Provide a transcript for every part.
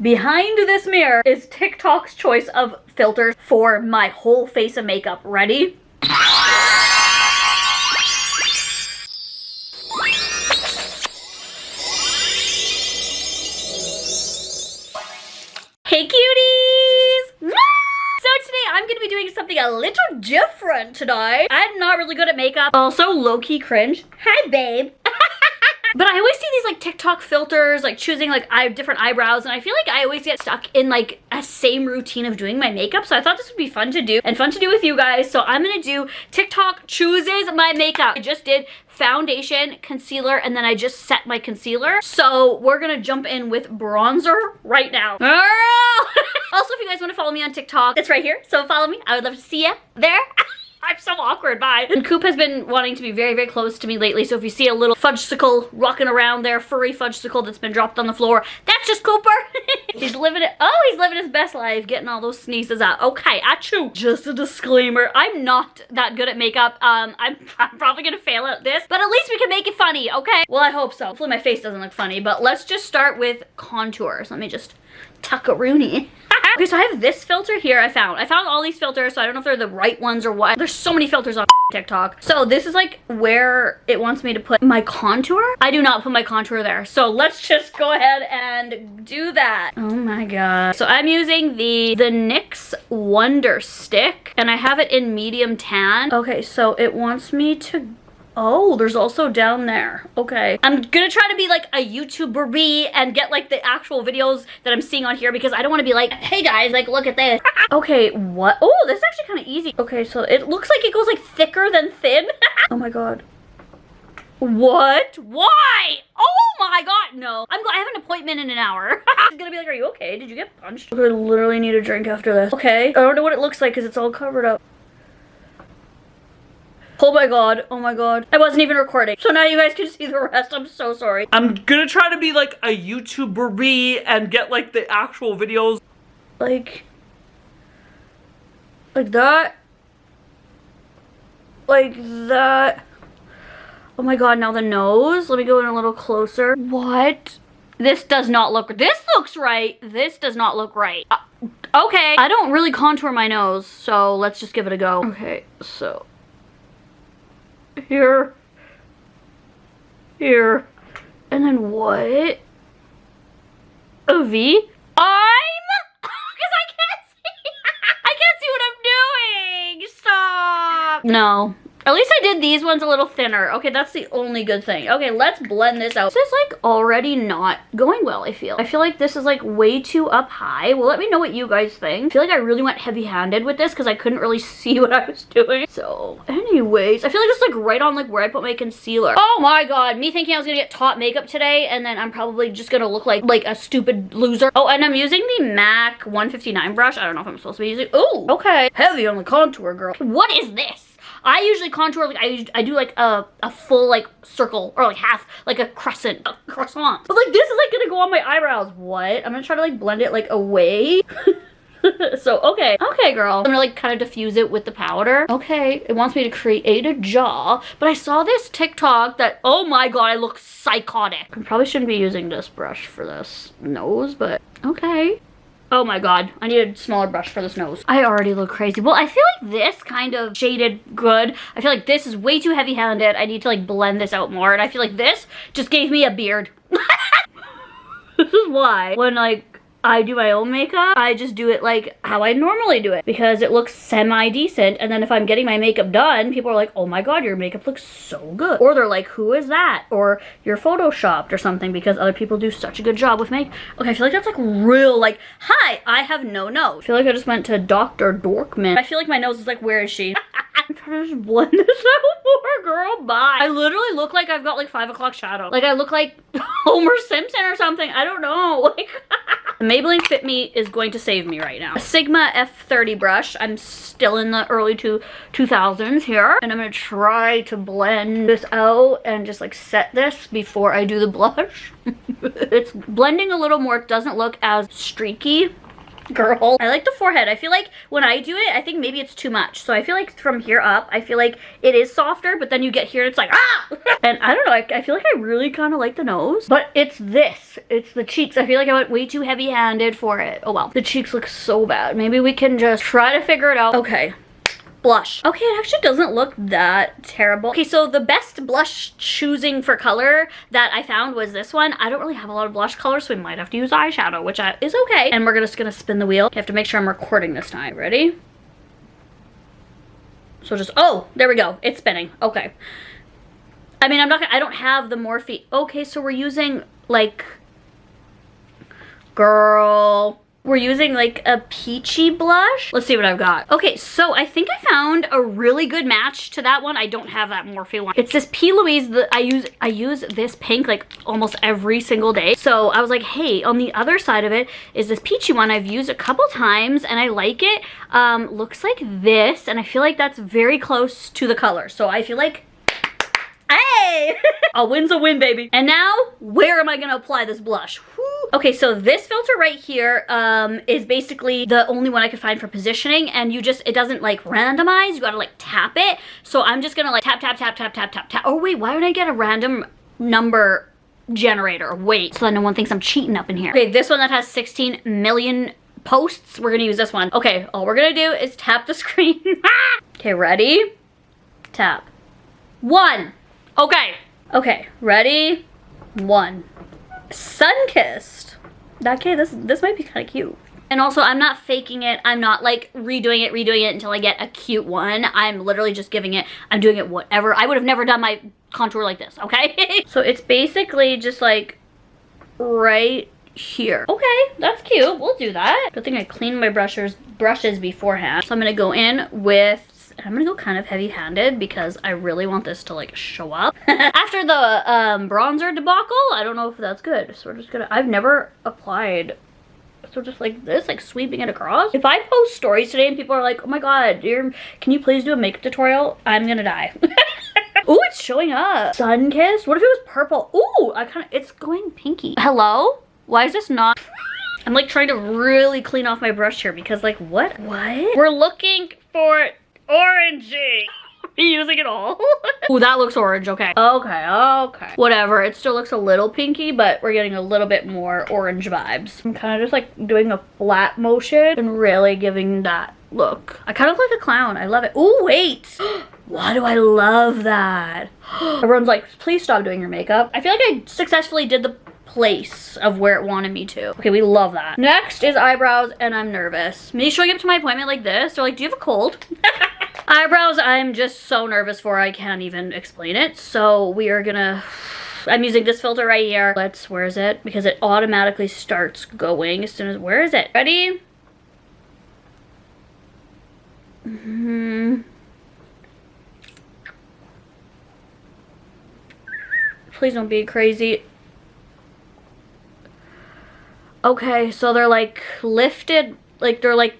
behind this mirror is TikTok's choice of filters for my whole face of makeup. Ready? Hey cuties! So today I'm gonna be doing something a little different today. I'm not really good at makeup. Also low-key cringe. Hi babe. But I always see these like TikTok filters, like choosing like different eyebrows, and I feel like I always get stuck in like a same routine of doing my makeup. So I thought this would be fun to do and fun to do with you guys. So I'm gonna do TikTok chooses my makeup. I just did foundation, concealer, and then I just set my concealer. So we're gonna jump in with bronzer right now. Also, if you guys want to follow me on TikTok, it's right here. So follow me. I would love to see you there. I'm so awkward, bye. And Coop has been wanting to be very, very close to me lately, so if you see a little fudgesicle rocking around there, furry fudgesicle that's been dropped on the floor, that's just Cooper. He's living it, he's living his best life, getting all those sneezes out. Okay, achoo. Just a disclaimer, I'm not that good at makeup. I'm probably gonna fail at this, but at least we can make it funny, okay? Well, I hope so. Hopefully my face doesn't look funny, but let's just start with contours. Let me just tuck a Rooney. Okay, so I have this filter here I found all these filters, so I don't know if they're the right ones or what. There's so many filters on TikTok. So this is like where it wants me to put my contour. I do not put my contour there. So let's just go ahead and do that. Oh my god. So I'm using the NYX Wonder Stick, and I have it in medium tan. Okay, so it wants me to... Oh, there's also down there. Okay. I'm gonna try to be like a YouTuber and get like the actual videos that I'm seeing on here, because I don't want to be like, hey guys, like look at this. Okay, what? Oh, this is actually kind of easy. Okay, so it looks like it goes like thicker than thin. Oh my god. What? Why? Oh my god, no. I have an appointment in an hour. He's gonna be like, are you okay? Did you get punched? I literally need a drink after this. Okay. I don't know what it looks like because it's all covered up. Oh my god, oh my god. I wasn't even recording. So now you guys can see the rest. I'm so sorry. I'm gonna try to be like a YouTuber and get like the actual videos. Like that. Like that. Oh my god, now the nose. Let me go in a little closer. What? This does not look, this looks right. This does not look right. Okay. I don't really contour my nose, so let's just give it a go. Okay, so. Here, and then what? A V? Because I can't see. I can't see what I'm doing. Stop. No. At least I did these ones a little thinner. Okay, that's the only good thing. Okay, let's blend this out. This is like already not going well, I feel. I feel like this is like way too up high. Well, let me know what you guys think. I feel like I really went heavy-handed with this because I couldn't really see what I was doing. So, anyways, I feel like this is like right on like where I put my concealer. Oh my god, me thinking I was gonna get top makeup today, and then I'm probably just gonna look like a stupid loser. Oh, and I'm using the MAC 159 brush. I don't know if I'm supposed to be using. Ooh, okay. Heavy on the contour, girl. What is this? I usually contour, like, I do like a full, like, circle, or like half, like a crescent, a croissant. But like, this is like gonna go on my eyebrows. What? I'm gonna try to like blend it like away. So, okay. Okay, girl. I'm gonna like kind of diffuse it with the powder. Okay, it wants me to create a jaw, but I saw this TikTok that, oh my god, I look psychotic. I probably shouldn't be using this brush for this nose, but okay. Oh my god, I need a smaller brush for this nose. I already look crazy. Well, I feel like this kind of shaded good. I feel like this is way too heavy-handed. I need to like blend this out more, and I feel like this just gave me a beard. This is why when like I do my own makeup, I just do it like how I normally do it, because it looks semi-decent, and then if I'm getting my makeup done, people are like, oh my god, your makeup looks so good. Or they're like, who is that? Or you're photoshopped or something, because other people do such a good job with makeup. Okay, I feel like that's like real, like, hi, I have no nose. I feel like I just went to Dr. Dorkman. I feel like my nose is like, where is she? I'm trying to just blend this out more, girl, bye. I literally look like I've got like 5 o'clock shadow. Like I look like Homer Simpson or something. I don't know. Like, Maybelline Fit Me is going to save me right now. A Sigma F30 brush. I'm still in the early 2000s here. And I'm gonna try to blend this out and just like set this before I do the blush. It's blending a little more. It doesn't look as streaky. Girl. I like the forehead. I feel like when I do it, I think maybe it's too much. So I feel like from here up, I feel like it is softer, but then you get here and it's like, ah! And I don't know, I feel like I really kind of like the nose, but it's this. It's the cheeks. I feel like I went way too heavy-handed for it. Oh well. The cheeks look so bad. Maybe we can just try to figure it out. Okay. Blush. Okay, it actually doesn't look that terrible. Okay, so the best blush choosing for color that I found was this one. I don't really have a lot of blush colors, so we might have to use eyeshadow, which is okay. And we're just gonna spin the wheel. You have to make sure I'm recording this time. Ready? So just, oh, there we go. It's spinning. Okay. I mean, I don't have the Morphe. Okay, so we're using like, girl. We're using like a peachy blush. Let's see what I've got. Okay, so I think I found a really good match to that one. I don't have that Morphe one. It's this P. Louise that I use this pink like almost every single day. So I was like, hey, on the other side of it is this peachy one I've used a couple times and I like it. Looks like this, and I feel like that's very close to the color. So I feel like, hey, a win's a win, baby. And now, where am I gonna apply this blush? Woo. Okay, so this filter right here is basically the only one I could find for positioning, and it doesn't like randomize, you gotta like tap it. So I'm just gonna like tap, tap, tap, tap, tap, tap, tap. Oh wait, why don't I get a random number generator? Wait, so that no one thinks I'm cheating up in here. Okay, this one that has 16 million posts, we're gonna use this one. Okay, all we're gonna do is tap the screen. Okay, ready? Tap. 1. Okay. Okay, ready? 1. Sun-kissed. Okay, this might be kind of cute. And also, I'm not faking it. I'm not like redoing it until I get a cute one. I'm literally just I'm doing it whatever. I would have never done my contour like this, okay? So it's basically just like right here. Okay, that's cute. We'll do that. Good thing I cleaned my brushes beforehand. So I'm gonna go in with, I'm gonna go kind of heavy-handed because I really want this to like show up. After the bronzer debacle, I don't know if that's good. So we're just gonna, I've never applied, so just like this, like sweeping it across. If I post stories today and people are like, oh my god, can you please do a makeup tutorial? I'm gonna die. Ooh, it's showing up. Sun-kissed? What if it was purple? Ooh, it's going pinky. Hello? Why is this not? I'm like trying to really clean off my brush here because like, what? We're looking for orangey. Are you using it all? Ooh, that looks orange. Okay. Okay. Whatever. It still looks a little pinky, but we're getting a little bit more orange vibes. I'm kind of just like doing a flat motion and really giving that look. I kind of look like a clown. I love it. Ooh, wait. Why do I love that? Everyone's like, please stop doing your makeup. I feel like I successfully did the place of where it wanted me to. Okay, we love that. Next is eyebrows, and I'm nervous. Me showing up to my appointment like this, they're like, do you have a cold? Eyebrows, I'm just so nervous for, I can't even explain it. So we are gonna, I'm using this filter right here. Where is it? Because it automatically starts going as soon as, where is it? Ready? Please don't be crazy. Okay, so they're like lifted, like they're like,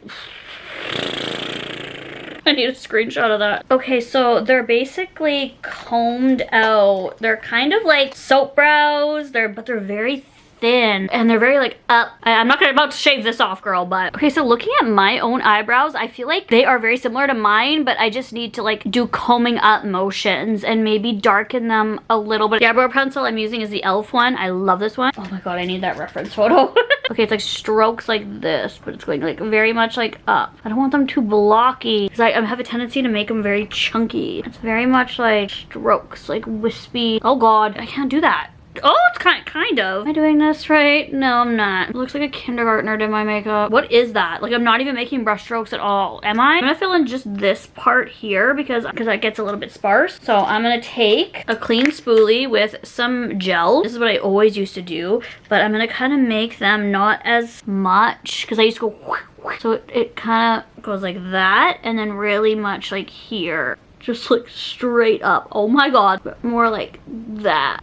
I need a screenshot of that. Okay, so they're basically combed out. They're kind of like soap brows, but they're very thin and they're very like up. I'm not about to shave this off, girl, but okay, so looking at my own eyebrows, I feel like they are very similar to mine, but I just need to like do combing up motions and maybe darken them a little bit. The eyebrow pencil I'm using is the e.l.f. one. I love this one. Oh my god, I need that reference photo. Okay, it's like strokes like this, but it's going like very much like up. I don't want them too blocky because I have a tendency to make them very chunky. It's very much like strokes, like wispy. Oh god, I can't do that. Oh, it's kind of. Am I doing this right? No, I'm not. It looks like a kindergartner did my makeup. What is that? Like, I'm not even making brush strokes at all. Am I? I'm gonna fill in just this part here because that gets a little bit sparse. So I'm gonna take a clean spoolie with some gel. This is what I always used to do, but I'm gonna kind of make them not as much because I used to go, so it kind of goes like that and then really much like here. Just like straight up. Oh my god. But more like that.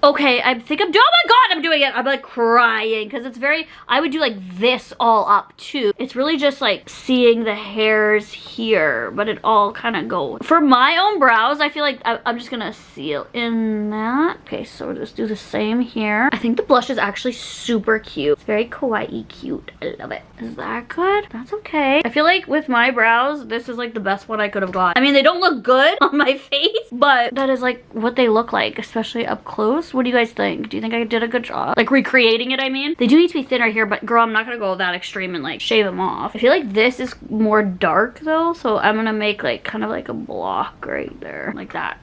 Okay, I think I'm doing, oh my god, I'm doing it. I'm like crying because it's very, I would do like this all up too. It's really just like seeing the hairs here, but it all kind of goes. For my own brows, I feel like I'm just gonna seal in that. Okay, so we'll just do the same here. I think the blush is actually super cute. It's very kawaii cute. I love it. Is that good? That's okay. I feel like with my brows, this is like the best one I could have got. I mean, they don't look good on my face, but that is like what they look like, especially up close. What do you guys think? Do you think I did a good job? Like recreating it, I mean. They do need to be thinner here, but girl, I'm not gonna go that extreme and like shave them off. I feel like this is more dark though, so I'm gonna make like kind of like a block right there, like that.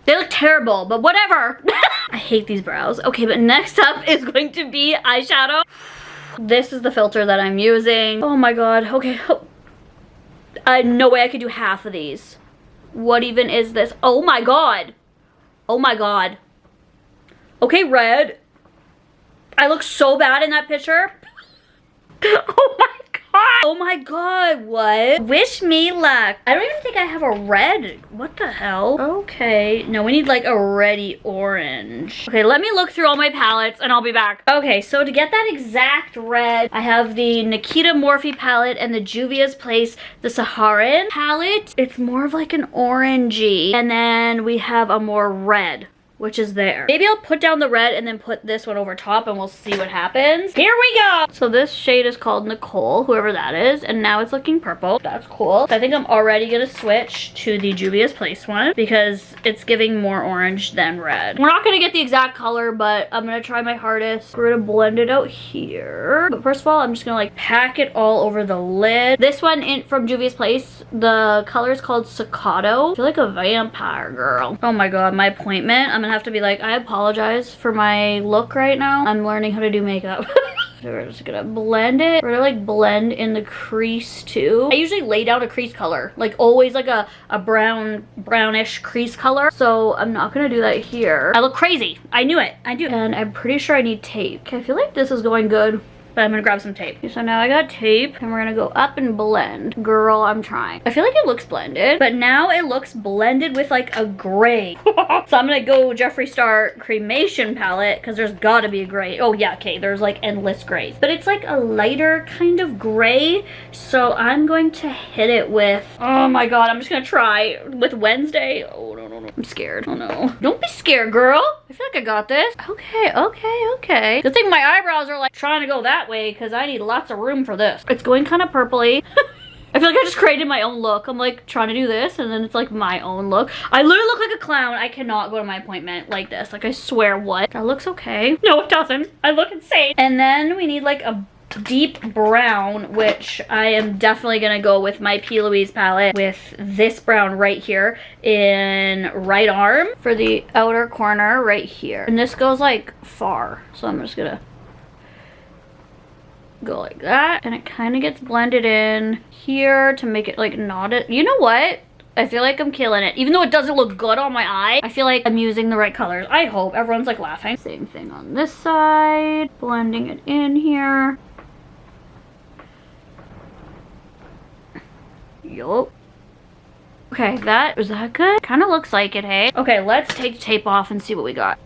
They look terrible, but whatever. I hate these brows. Okay, but next up is going to be eyeshadow. This is the filter that I'm using. Oh my god, okay. No way I could do half of these. What even is this? Oh my god. Oh my god. Okay, red. I look so bad in that picture. Oh my god. Oh my god, what? Wish me luck. I don't even think I have a red. What the hell? Okay, no, we need like a reddy orange. Okay, let me look through all my palettes and I'll be back. Okay, so to get that exact red, I have the Nikita Morphe palette and the Juvia's Place, the Saharan palette. It's more of like an orangey. And then we have a more red, which is there. Maybe I'll put down the red and then put this one over top and we'll see what happens. Here we go! So this shade is called Nicole, whoever that is, and now it's looking purple. That's cool. I think I'm already gonna switch to the Juvia's Place one because it's giving more orange than red. We're not gonna get the exact color, but I'm gonna try my hardest. We're gonna blend it out here. But first of all, I'm just gonna like pack it all over the lid. This one from Juvia's Place, the color is called Staccato. I feel like a vampire girl. Oh my god, my appointment. I'm gonna have to be like, I apologize for my look right now. I'm learning how to do makeup. So we're just gonna blend it. We're gonna like blend in the crease too. I usually lay down a crease color, like always like a brownish crease color. So I'm not gonna do that here. I look crazy. I knew it. I do. And I'm pretty sure I need tape. Okay, I feel like this is going good. But I'm gonna grab some tape. Okay, so now I got tape and we're gonna go up and blend. Girl, I'm trying. I feel like it looks blended, but now it looks blended with like a gray. So I'm gonna go Jeffree Star Cremation palette because there's gotta be a gray. Oh yeah, okay, there's like endless grays. But it's like a lighter kind of gray. So I'm going to hit it with, oh my god, I'm just gonna try with Wednesday. Oh no, no, no. I'm scared. Oh no. Don't be scared, girl. I feel like I got this. Okay, okay, okay. Good thing my eyebrows are like trying to go that way because I need lots of room for this. It's going kind of purpley. I feel like I just created my own look. I'm like trying to do this and then it's like my own look. I literally look like a clown. I cannot go to my appointment like this. Like I swear, what? That looks okay. No, it doesn't. I look insane. And then we need like a deep brown, which I am definitely gonna go with my P. Louise palette with this brown right here in right arm for the outer corner right here. And this goes like far. So I'm just gonna go like that and it kind of gets blended in here to make it like knotted. You know what? I feel like I'm killing it. Even though it doesn't look good on my eye, I feel like I'm using the right colors. I hope. Everyone's like laughing. Same thing on this side. Blending it in here. Yup. Okay, is that good? Kind of looks like it, hey? Okay, let's take the tape off and see what we got.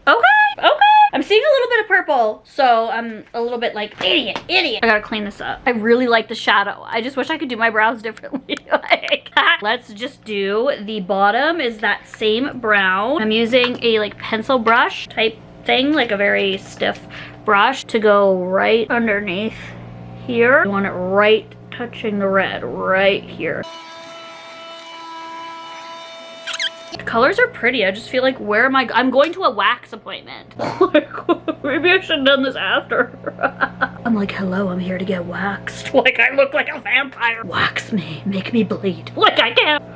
Okay, okay. I'm seeing a little bit of purple, so I'm a little bit like, idiot. I gotta clean this up. I really like the shadow. I just wish I could do my brows differently. Like, let's just do the bottom is that same brown. I'm using a like pencil brush type thing, like a very stiff brush to go right underneath here. I want it right touching the red right here. The colors are pretty. I just feel like, where am I'm going to a wax appointment. Like, maybe I should have done this after. I'm like, hello, I'm here to get waxed. Like, I look like a vampire. Wax me, make me bleed. Like I can.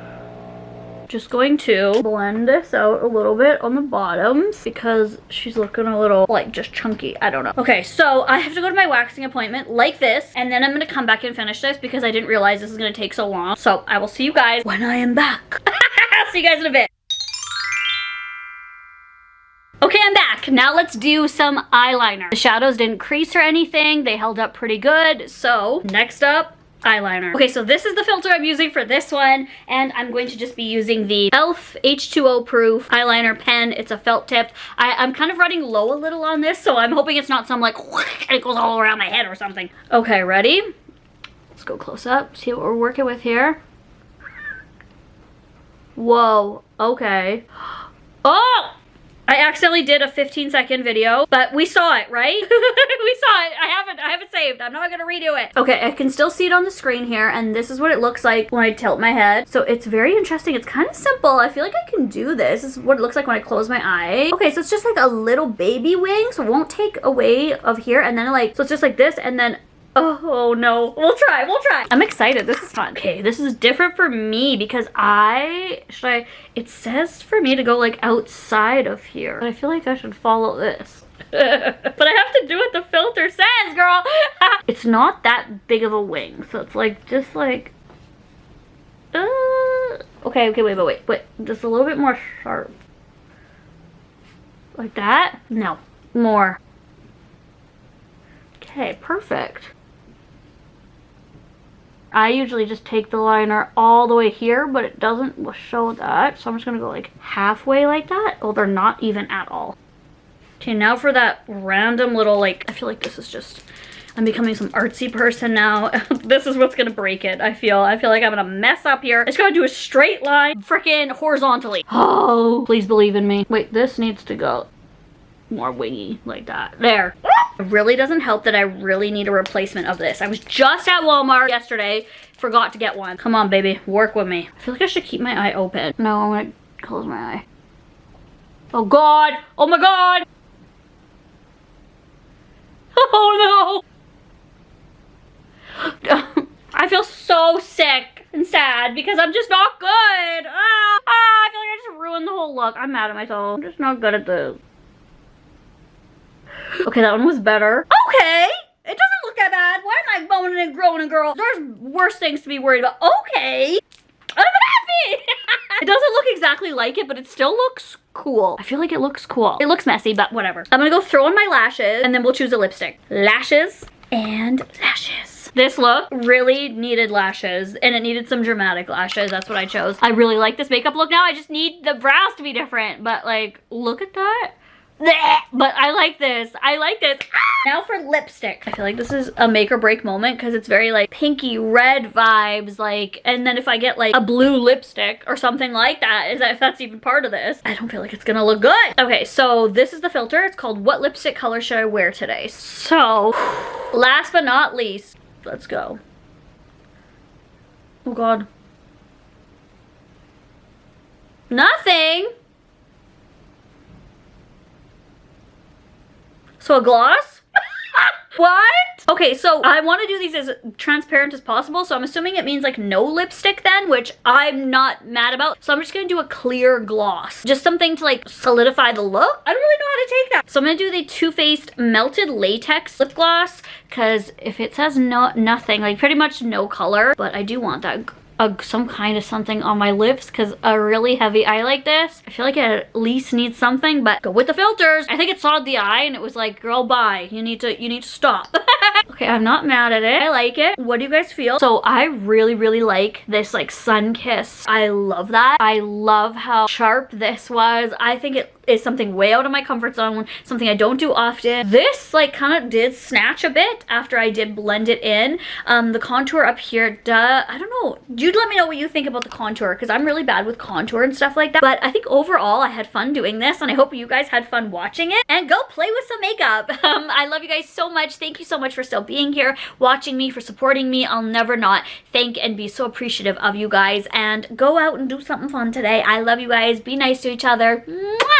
Just going to blend this out a little bit on the bottoms because she's looking a little like just chunky. I don't know. Okay, so I have to go to my waxing appointment like this, and then I'm gonna come back and finish this because I didn't realize this is gonna take so long. So I will see you guys when I am back. I'll see you guys in a bit. Okay, I'm back. Now let's do some eyeliner. The shadows didn't crease or anything. They held up pretty good. So next up eyeliner. Okay, so this is the filter I'm using for this one, and I'm going to just be using the e.l.f. H2O proof eyeliner pen. It's a felt tipped. I'm kind of running low a little on this, so I'm hoping it's not some like it goes all around my head or something. Okay, ready? Let's go close up, see what we're working with here. Whoa, okay. Oh! I accidentally did a 15-second video, but we saw it, right? We saw it. I have it saved. I'm not gonna redo it. Okay, I can still see it on the screen here, and this is what it looks like when I tilt my head. So it's very interesting. It's kind of simple. I feel like I can do this. This is what it looks like when I close my eye. Okay, so it's just like a little baby wing, so it won't take away of here, and then like, so it's just like this, and then oh no, we'll try. I'm excited, this is fun. Okay, this is different for me because it says for me to go like outside of here. But I feel like I should follow this. But I have to do what the filter says, girl. It's not that big of a wing, so it's like, just like, okay, wait, just a little bit more sharp. Like that? No, more. Okay, perfect. I usually just take the liner all the way here, but it doesn't show that. So I'm just gonna go like halfway like that. Oh, they're not even at all. Okay, now for that random little like, I feel like this is just, I'm becoming some artsy person now. This is what's gonna break it, I feel like I'm gonna mess up here. I just gotta do a straight line, freaking horizontally. Oh, please believe in me. Wait, this needs to go more wingy like that. There. It really doesn't help that I really need a replacement of this. I was just at Walmart yesterday, forgot to get one. Come on, baby, work with me. I feel like I should keep my eye open. No, I'm gonna close my eye. Oh God, oh my God. Oh no. I feel so sick and sad because I'm just not good. I feel like I just ruined the whole look. I'm mad at myself. I'm just not good at this. Okay, that one was better. Okay, it doesn't look that bad. Why am I moaning and groaning, girl? There's worse things to be worried about. Okay, I'm happy. It doesn't look exactly like it, but it still looks cool. I feel like it looks cool. It looks messy, but whatever. I'm gonna go throw on my lashes, and then we'll choose a lipstick. Lashes and lashes. This look really needed lashes, and it needed some dramatic lashes. That's what I chose. I really like this makeup look now. I just need the brows to be different, but like, look at that. But I like this. Now for lipstick. I feel like this is a make or break moment because it's very like pinky red vibes, like, and then if I get like a blue lipstick or something like that, if that's even part of this, I don't feel like it's gonna look good. Okay, so this is the filter. It's called What Lipstick Color Should I Wear Today? So last but not least, let's go. Oh God. Nothing. So a gloss? What? Okay, so I want to do these as transparent as possible, so I'm assuming it means like no lipstick then, which I'm not mad about. So I'm just gonna do a clear gloss. Just something to like solidify the look. I don't really know how to take that. So I'm gonna do the Too Faced Melted Latex Lip Gloss, because if it says nothing, like pretty much no color, but I do want that some kind of something on my lips because a really heavy eye like this, I feel like it at least needs something, but go with the filters. I think it sawed the eye and it was like, girl, bye. You need to stop. Okay, I'm not mad at it. I like it. What do you guys feel? So I really like this like sun kiss. I love that. I love how sharp this was. I think it is something way out of my comfort zone, something I don't do often. This like kind of did snatch a bit after I did blend it in. The contour up here, I don't know. You'd let me know what you think about the contour because I'm really bad with contour and stuff like that. But I think overall I had fun doing this and I hope you guys had fun watching it. And go play with some makeup. I love you guys so much. Thank you so much for still being here, watching me, for supporting me. I'll never not thank and be so appreciative of you guys. And go out and do something fun today. I love you guys. Be nice to each other. Mwah!